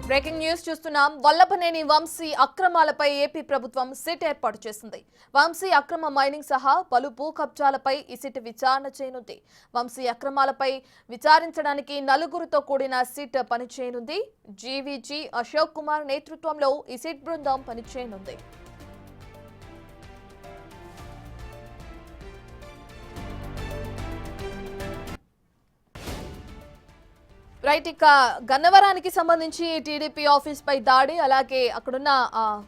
Breaking news చూస్తున్నాం. Vallabhaneni Vamsi అక్రమాలపై AP ప్రభుత్వం SIT ఏర్పాటు చేసింది. వంశీ అక్రమ మైనింగ్ సహా పలు భూ కబ్జాలపై ఈ సిట్ విచారణ చేయనుంది. వంశీ అక్రమాలపై విచారించడానికి నలుగురితో కూడిన సిట్ పనిచేయనుంది. జీవీజీ అశోక్ కుమార్ నేతృత్వంలో ఈ సిట్ బృందం పనిచేయనుంది. రైట్, ఇక గన్నవరానికి సంబంధించి టీడీపీ ఆఫీస్ పై దాడి, అలాగే అక్కడున్న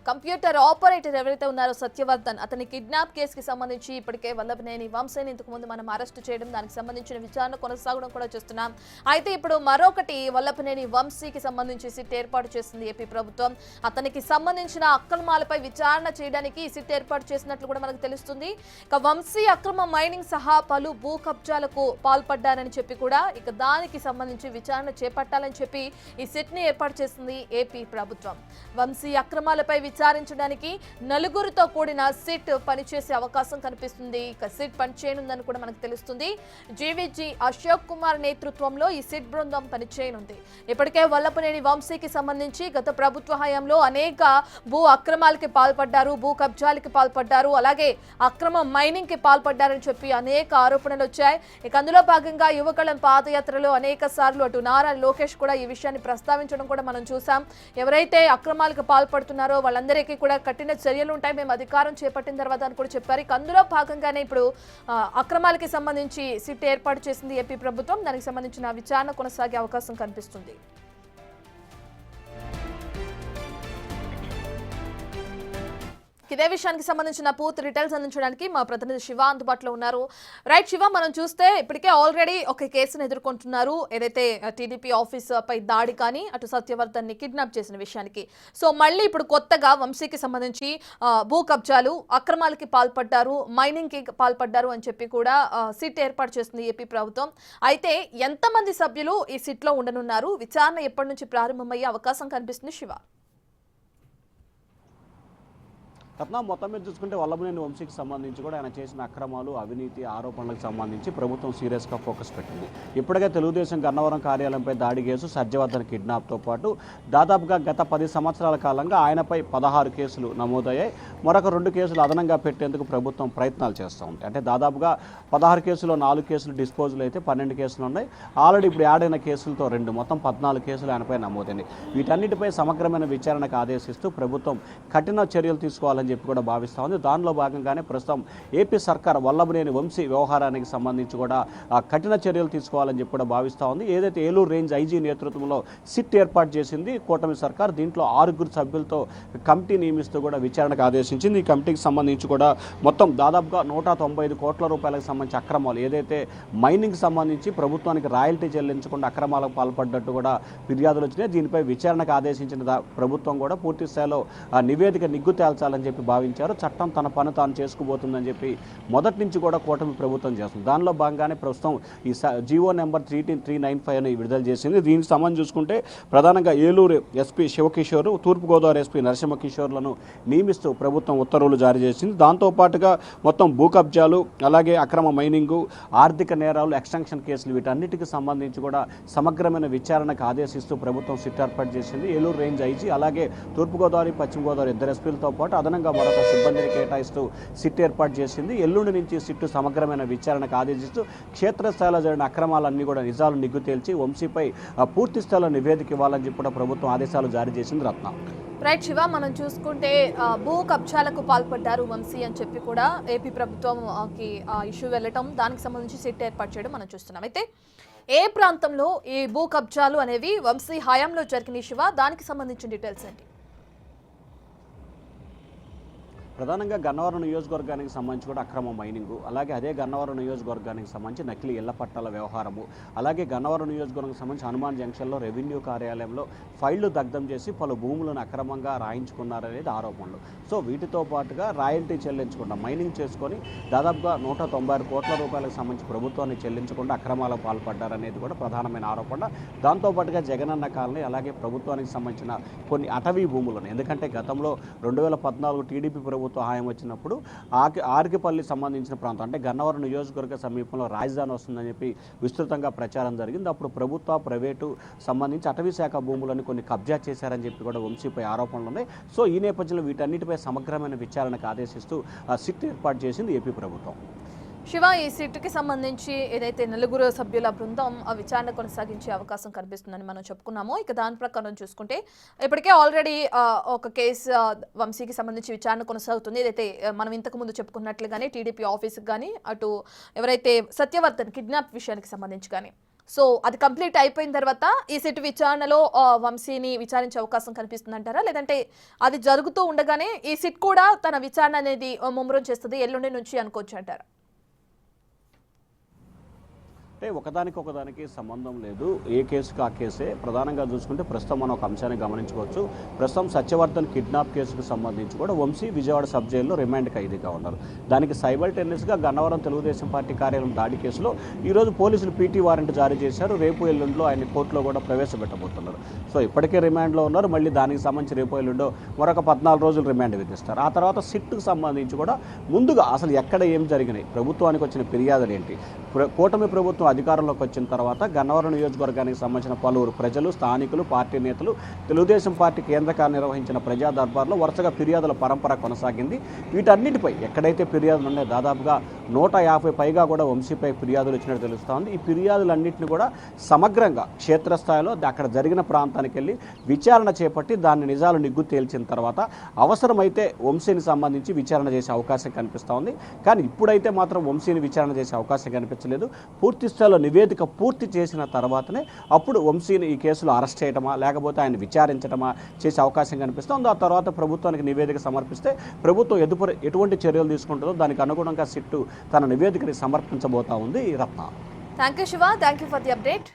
కంప్యూటర్ ఆపరేటర్ ఎవరైతే ఉన్నారో సత్యవర్ధన్, అతని కిడ్నాప్ కేసుకి సంబంధించి ఇప్పటికే వల్లభనేని వంశీని ఇంతకు ముందు మనం అరెస్ట్ చేయడం, దానికి సంబంధించిన విచారణ కొనసాగడం కూడా చూస్తున్నాం. అయితే ఇప్పుడు మరొకటి వల్లభనేని వంశీకి సంబంధించి సిట్ ఏర్పాటు చేసింది ఏపీ ప్రభుత్వం. అతనికి సంబంధించిన అక్రమాలపై విచారణ చేయడానికి ఈ సిట్ ఏర్పాటు చేసినట్లు కూడా మనకు తెలుస్తుంది. ఇక వంశీ అక్రమ మైనింగ్ సహా పలు భూ కబ్జాలకు పాల్పడ్డారని చెప్పి కూడా ఇక దానికి సంబంధించి విచారణ చేపట్టాలని చెప్పి ఈ సిట్ ని ఏర్పాటు చేసింది ఏపీ ప్రభుత్వం. వంశీ అక్రమాలపై విచారించడానికి నలుగురితో కూడిన సిట్ పనిచేసే అవకాశం కనిపిస్తుంది. ఇక సిట్ పనిచేయనుందని కూడా మనకు తెలుస్తుంది. జీవీజీ అశోక్ కుమార్ నేతృత్వంలో ఈ సిట్ బృందం పనిచేయనుంది. ఇప్పటికే వల్లభనేని వంశీకి సంబంధించి గత ప్రభుత్వ హయాంలో అనేక భూ అక్రమాలకి పాల్పడ్డారు, భూ కబ్జాలకి పాల్పడ్డారు, అలాగే అక్రమ మైనింగ్ కి పాల్పడ్డారని చెప్పి అనేక ఆరోపణలు వచ్చాయి. ఇక అందులో భాగంగా యువకళం పాదయాత్రలో అనేక సార్లు అటు నారా లోకేష్ కూడా ఈ విషయాన్ని ప్రస్తావించడం కూడా మనం చూసాం. ఎవరైతే అక్రమాలకు పాల్పడుతున్నారో వాళ్ళందరికీ కూడా కఠిన చర్యలు ఉంటాయి, మేము అధికారం చేపట్టిన తర్వాత అని కూడా చెప్పారు. అందులో భాగంగానే ఇప్పుడు అక్రమాలకి సంబంధించి సిట్ ఏర్పాటు చేసింది ఏపీ ప్రభుత్వం. దానికి సంబంధించిన విచారణ కొనసాగే అవకాశం కనిపిస్తుంది. ఇదే విషయానికి సంబంధించిన పూర్తి డీటెయిల్స్ అందించడానికి మా ప్రతినిధి శివ అందుబాటులో ఉన్నారు. రైట్ శివ, మనం చూస్తే ఇప్పటికే ఆల్రెడీ ఒక కేసును ఎదుర్కొంటున్నారు, ఏదైతే టీడీపీ ఆఫీస్ పై దాడి కానీ అటు సత్యవర్ధన్ ని కిడ్నాప్ చేసిన విషయానికి. సో మళ్ళీ ఇప్పుడు కొత్తగా వంశీకి సంబంధించి భూ కబ్జాలు, అక్రమాలకి పాల్పడ్డారు, మైనింగ్ కి పాల్పడ్డారు అని చెప్పి కూడా సిట్ ఏర్పాటు చేస్తుంది ఏపీ ప్రభుత్వం. అయితే ఎంతమంది సభ్యులు ఈ సిట్ లో ఉండనున్నారు? విచారణ ఎప్పటి నుంచి ప్రారంభమయ్యే అవకాశం కనిపిస్తుంది శివ? మొత్తం మీద చూసుకుంటే వల్లభనేని వంశీకి సంబంధించి కూడా ఆయన చేసిన అక్రమాలు, అవినీతి ఆరోపణలకు సంబంధించి ప్రభుత్వం సీరియస్గా ఫోకస్ పెట్టింది. ఇప్పటికే తెలుగుదేశం గన్నవరం కార్యాలయంపై దాడి కేసు, సత్యవర్ధన్ కిడ్నాప్తో పాటు దాదాపుగా గత 10 సంవత్సరాల కాలంగా ఆయనపై 16 కేసులు నమోదయ్యాయి. మరొక 2 కేసులు అదనంగా పెట్టేందుకు ప్రభుత్వం ప్రయత్నాలు చేస్తూ ఉంది. అంటే దాదాపుగా 16 కేసులో 4 కేసులు డిస్పోజల్ అయితే 12 కేసులు ఉన్నాయి. ఆల్రెడీ ఇప్పుడు యాడ్ అయిన కేసులతో 2, మొత్తం 14 కేసులు ఆయనపై నమోదైనాయి. వీటన్నిటిపై సమగ్రమైన విచారణకు ఆదేశిస్తూ ప్రభుత్వం కఠిన చర్యలు తీసుకోవాలని చెప్పి కూడా భావిస్తూ ఉంది. దానిలో భాగంగానే ప్రస్తుతం ఏపీ సర్కార్ వల్లభనేని వంశీ వ్యవహారానికి సంబంధించి కూడా కఠిన చర్యలు తీసుకోవాలని చెప్పి కూడా భావిస్తూ ఉంది. ఏదైతే ఏలూరు రేంజ్ ఐజీ నేతృత్వంలో సిట్ ఏర్పాటు చేసింది కూటమి సర్కార్, దీంట్లో 6 సభ్యులతో కమిటీ నియమిస్తూ కూడా విచారణకు ఆదేశించింది. ఈ కమిటీకి సంబంధించి కూడా మొత్తం దాదాపుగా 195 కోట్ల రూపాయలకు సంబంధించి అక్రమాలు, ఏదైతే మైనింగ్ సంబంధించి ప్రభుత్వానికి రాయల్టీ చెల్లించకుండా అక్రమాలకు పాల్పడ్డట్టు కూడా ఫిర్యాదులు వచ్చినాయి. దీనిపై విచారణకు ఆదేశించిన ప్రభుత్వం కూడా పూర్తి స్థాయిలో నివేదిక నిగ్గు తేల్చాలని చెప్పి భావించారు. చట్టం తన పని తాను చేసుకుపోతుందని చెప్పి మొదటి నుంచి కూడా కూటమి ప్రభుత్వం చేస్తుంది. దానిలో భాగంగానే ప్రస్తుతం ఈ జీవో నెంబర్ 39395 అని విడుదల చేసింది. దీనికి సంబంధించి చూసుకుంటే ప్రధానంగా ఏలూరు ఎస్పీ శివకిషోర్, తూర్పుగోదావరి ఎస్పీ నరసింహకిషోర్లను నియమిస్తూ ప్రభుత్వం ఉత్తర్వులు జారీ చేసింది. దాంతోపాటుగా మొత్తం భూ కబ్జాలు, అలాగే అక్రమ మైనింగు, ఆర్థిక నేరాలు, ఎక్స్టెన్షన్ కేసులు, వీటన్నిటికి సంబంధించి కూడా సమగ్రమైన విచారణకు ఆదేశిస్తూ ప్రభుత్వం సిట్ ఏర్పాటు చేసింది. ఏలూరు రేంజ్ ఐజీ అలాగే తూర్పుగోదావరి, పశ్చిమ గోదావరి 2 ఎస్పీలతో పాటు అదనంగా మరొక సిబ్బందిని కేటాయిస్తూ సిట్ ఏర్పాటు చేసింది. ఎల్లుండి నుంచి సిట్టు సమగ్రమైన విచారణకు ఆదేశిస్తూ క్షేత్రస్థాయిలో జరిగిన అక్రమాలన్నీ కూడా నిజాలు నిగ్గు తేల్చి వంశీపై పూర్తి స్థాయిలో నివేదిక ఇవ్వాలని చెప్పి కూడా ప్రభుత్వం ఆదేశాలు జారీ చేసింది. రత్న. రైట్ శివ, మనం చూసుకుంటే భూ కబ్జాలకు పాల్పడ్డారు వంశీ అని చెప్పి కూడా ఏపీ ప్రభుత్వంకి ఇష్యూ వెళ్ళటం, దానికి సంబంధించి సిట్ ఏర్పాటు చేయడం మనం చూస్తున్నాం. అయితే ఏ ప్రాంతంలో ఈ భూ కబ్జాలు అనేవి వంశీ హయాంలో జరిగిన శివ, దానికి సంబంధించిన డీటెయిల్స్ ఏంటి? ప్రధానంగా గన్నవరం నియోజకవర్గానికి సంబంధించి కూడా అక్రమ మైనింగు, అలాగే అదే గన్నవరం నియోజకవర్గానికి సంబంధించి నకిలీ ఇళ్ల పట్టాల వ్యవహారము, అలాగే గన్నవరం నియోజకవర్గానికి సంబంధించి హనుమాన్ జంక్షన్లో రెవెన్యూ కార్యాలయంలో ఫైళ్లు దగ్ధం చేసి పలు భూములను అక్రమంగా రాయించుకున్నారనేది ఆరోపణలు. సో వీటితో పాటుగా రాయల్టీ చెల్లించకుండా మైనింగ్ చేసుకొని దాదాపుగా 196 కోట్ల రూపాయలకు సంబంధించి ప్రభుత్వాన్ని చెల్లించకుండా అక్రమాలకు పాల్పడ్డారనేది కూడా ప్రధానమైన ఆరోపణ. దాంతోపాటుగా జగనన్న కాలనీ, అలాగే ప్రభుత్వానికి సంబంధించిన కొన్ని అటవీ భూములను, ఎందుకంటే గతంలో 2014 టీడీపీ ప్రభుత్వం ప్రభుత్వ హాయం వచ్చినప్పుడు ఆర్కిపల్లి సంబంధించిన ప్రాంతం అంటే గన్నవరం నియోజకవర్గ సమీపంలో రాజధాని వస్తుందని చెప్పి విస్తృతంగా ప్రచారం జరిగింది. అప్పుడు ప్రభుత్వ ప్రైవేటు సంబంధించి అటవీ శాఖ భూములను కొన్ని కబ్జా చేశారని చెప్పి కూడా వంశీపై ఆరోపణలు ఉన్నాయి. సో ఈ నేపథ్యంలో వీటన్నిటిపై సమగ్రమైన విచారణకు ఆదేశిస్తూ సిట్ ఏర్పాటు చేసింది ఏపీ ప్రభుత్వం. శివ, ఈ సిట్కి సంబంధించి ఏదైతే 4 సభ్యుల బృందం విచారణ కొనసాగించే అవకాశం కనిపిస్తుందని మనం చెప్పుకున్నామో, ఇక దాని ప్రకారం చూసుకుంటే ఇప్పటికే ఆల్రెడీ ఒక కేసు వంశీకి సంబంధించి విచారణ కొనసాగుతుంది. ఏదైతే మనం ఇంతకు ముందు చెప్పుకున్నట్లుగానే టీడీపీ ఆఫీస్కి కానీ అటు ఎవరైతే సత్యవర్ధన్ కిడ్నాప్ విషయానికి సంబంధించి కానీ సో అది కంప్లీట్ అయిపోయిన తర్వాత ఈ సిట్ విచారణలో వంశీని విచారించే అవకాశం కనిపిస్తుందంటారా, లేదంటే అది జరుగుతూ ఉండగానే ఈ సిట్ కూడా తన విచారణ అనేది ముమ్మరం చేస్తుంది ఎల్లుండి నుంచి అనుకోవచ్చు అంటారా? అంటే ఒకదానికి సంబంధం లేదు. ఏ కేసుకు ఆ కేసే. ప్రధానంగా చూసుకుంటే ప్రస్తుతం మనం ఒక అంశాన్ని గమనించుకోవచ్చు. ప్రస్తుతం సత్యవర్ధన్ కిడ్నాప్ కేసుకు సంబంధించి కూడా వంశీ విజయవాడ సబ్ జైల్లో రిమాండ్ ఖైదీగా ఉన్నారు. దానికి సైమల్టేనియస్గా గన్నవరం తెలుగుదేశం పార్టీ కార్యాలయం దాడి కేసులో ఈరోజు పోలీసులు పీటీ వారెంట్ జారీ చేశారు. రేపు ఎల్లుండిలో ఆయన కోర్టులో కూడా ప్రవేశపెట్టబోతున్నారు. సో ఇప్పటికే రిమాండ్లో ఉన్నారు. మళ్ళీ దానికి సంబంధించి రేపు ఎల్లుండో మరొక 14 రోజులు రిమాండ్ విధిస్తారు. ఆ తర్వాత సిట్కు సంబంధించి కూడా ముందుగా అసలు ఎక్కడ ఏం జరిగినాయి, ప్రభుత్వానికి వచ్చిన ఫిర్యాదులు ఏంటి, కూటమి ప్రభుత్వం అధికారంలోకి వచ్చిన తర్వాత గన్నవరం నియోజకవర్గానికి సంబంధించిన పలువురు ప్రజలు, స్థానికులు, పార్టీ నేతలు తెలుగుదేశం పార్టీ కేంద్ర నిర్వహించిన ప్రజా దర్బార్లో వరుసగా ఫిర్యాదుల పరంపర కొనసాగింది. వీటన్నిటిపై ఎక్కడైతే ఫిర్యాదులు ఉన్నాయో దాదాపుగా 150 పైగా కూడా వంశీపై ఫిర్యాదులు వచ్చినట్టు తెలుస్తోంది. ఈ ఫిర్యాదులన్నింటినీ కూడా సమగ్రంగా క్షేత్రస్థాయిలో అక్కడ జరిగిన ప్రాంతానికి వెళ్ళి విచారణ చేపట్టి దాన్ని నిజాలు నిగ్గు తేల్చిన తర్వాత అవసరమైతే వంశీని సంబంధించి విచారణ చేసే అవకాశం కనిపిస్తోంది. కానీ ఇప్పుడైతే మాత్రం వంశీని విచారణ చేసే అవకాశం కనిపించలేదు. పూర్తి స్థాయిలో నివేదిక పూర్తి చేసిన తర్వాతనే అప్పుడు వంశీని ఈ కేసులో అరెస్ట్ చేయడమా లేకపోతే ఆయన విచారించడమా చేసే అవకాశం కనిపిస్తుంది. ఆ తర్వాత ప్రభుత్వానికి నివేదిక సమర్పిస్తే ప్రభుత్వం ఎటువంటి చర్యలు తీసుకుంటుందో దానికి అనుగుణంగా సిట్టు తన నివేదికని సమర్పించబోతా ఉంది. Ratna. Thank you Shiva, thank you for the update.